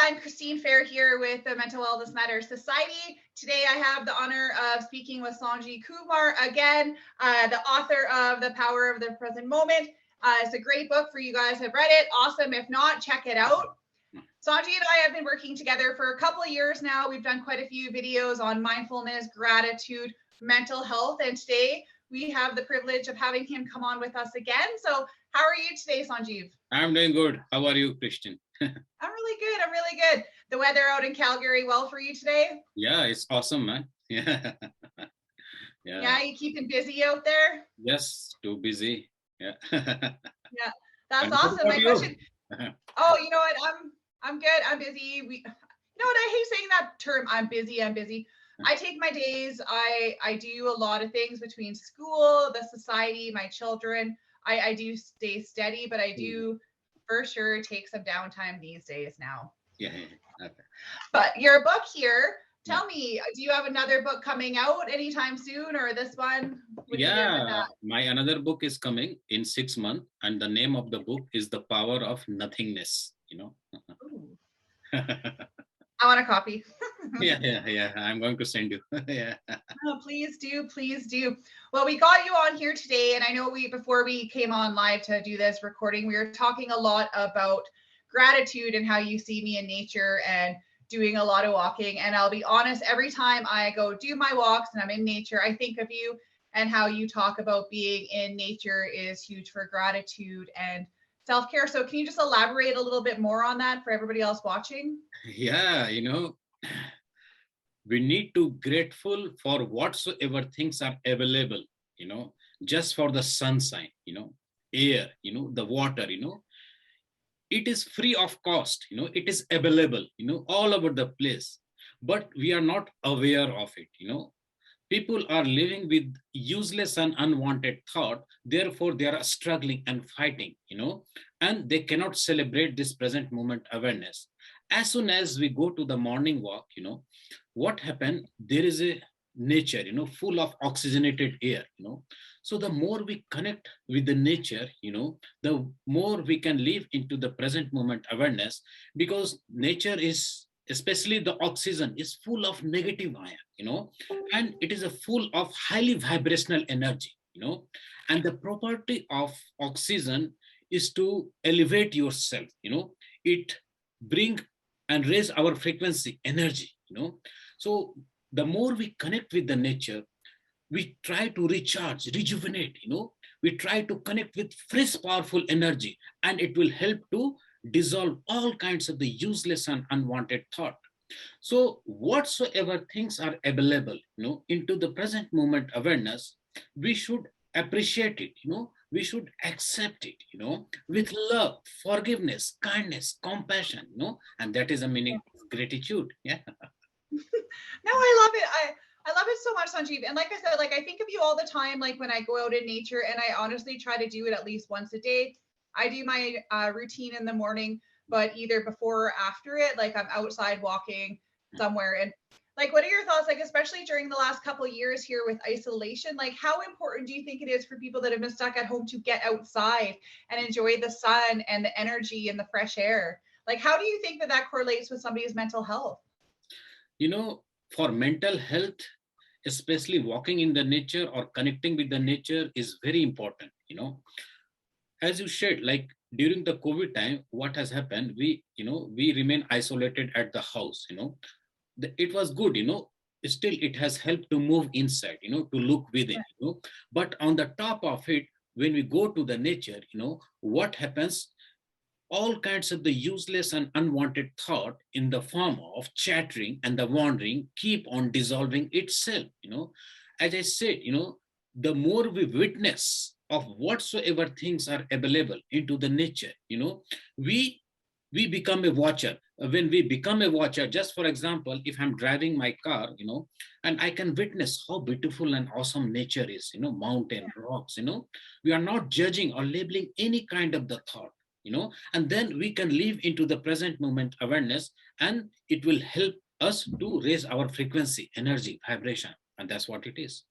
I'm Christine Fair here with the Mental Wellness Matters Society. Today I have the honor of speaking with Sanjeev Kumar again, the author of The Power of the Present Moment. It's a great book for you guys who have read it. Awesome. If not, check it out. Sanjeev and I have been working together for a couple of years now. We've done quite a few videos on mindfulness, gratitude, mental health, and today we have the privilege of having him come on with us again. So how are you today, Sanjeev? I'm doing good. How are you, Christian? I'm really good. I'm really good. The weather out in Calgary well for you today? Yeah, it's awesome, man. Yeah. Yeah, you keeping busy out there? Yes, too busy. Yeah. Yeah, that's And what awesome. about My question. you? Oh, you know what? I'm good. I'm busy. You know what? I hate saying that term. I'm busy. I'm busy. I take my days. I do a lot of things between school, the society, my children. I do stay steady, but I do for sure take some downtime these days now. Yeah. Okay. But your book here, Yeah. tell me, do you have another book coming out anytime soon, or this one? What are you doing with that? My another book is coming in 6 months, and the name of the book is The Power of Nothingness. I want a copy. Yeah. I'm going to send you. Yeah. Oh, please do, please do. Well, we got you on here today, and I know before we came on live to do this recording, we were talking a lot about gratitude and how you see me in nature and doing a lot of walking. And I'll be honest, every time I go do my walks and I'm in nature, I think of you and how you talk about being in nature is huge for gratitude and self-care. So can you just elaborate a little bit more on that for everybody else watching? Yeah, we need to grateful for whatsoever things are available, just for the sunshine, air, the water, it is free of cost, it is available, all over the place, but we are not aware of it, people are living with useless and unwanted thought, therefore they are struggling and fighting, and they cannot celebrate this present moment awareness. As soon as we go to the morning walk, what happened, there is a nature, full of oxygenated air, so the more we connect with the nature, the more we can live into the present moment awareness, because nature is, especially the oxygen, is full of negative ion, and it is a full of highly vibrational energy, and the property of oxygen is to elevate yourself, it bring and raise our frequency energy, so the more we connect with the nature, we try to recharge, rejuvenate, we try to connect with fresh, powerful energy, and it will help to dissolve all kinds of the useless and unwanted thought. So whatsoever things are available, into the present moment awareness, we should appreciate it, we should accept it, with love, forgiveness, kindness, compassion, and that is a meaning of gratitude. Yeah. No, I love it. I love it so much, Sanjeev. And like I said, like I think of you all the time, like when I go out in nature, and I honestly try to do it at least once a day. I do my routine in the morning, but either before or after it, like I'm outside walking somewhere. And like, what are your thoughts, like, especially during the last couple of years here with isolation, like how important do you think it is for people that have been stuck at home to get outside and enjoy the sun and the energy and the fresh air? Like, how do you think that that correlates with somebody's mental health? For mental health, especially walking in the nature or connecting with the nature is very important, as you said, like during the COVID time, what has happened, we remain isolated at the house, it was good, still it has helped to move inside, to look within, but on the top of it, when we go to the nature, what happens, all kinds of the useless and unwanted thought in the form of chattering and the wandering keep on dissolving itself, as I said, the more we witness of whatsoever things are available into the nature, we become a watcher. When we become a watcher, just for example, if I'm driving my car, and I can witness how beautiful and awesome nature is, mountain, rocks, we are not judging or labeling any kind of the thought, and then we can live into the present moment awareness, and it will help us to raise our frequency, energy, vibration, and that's what it is.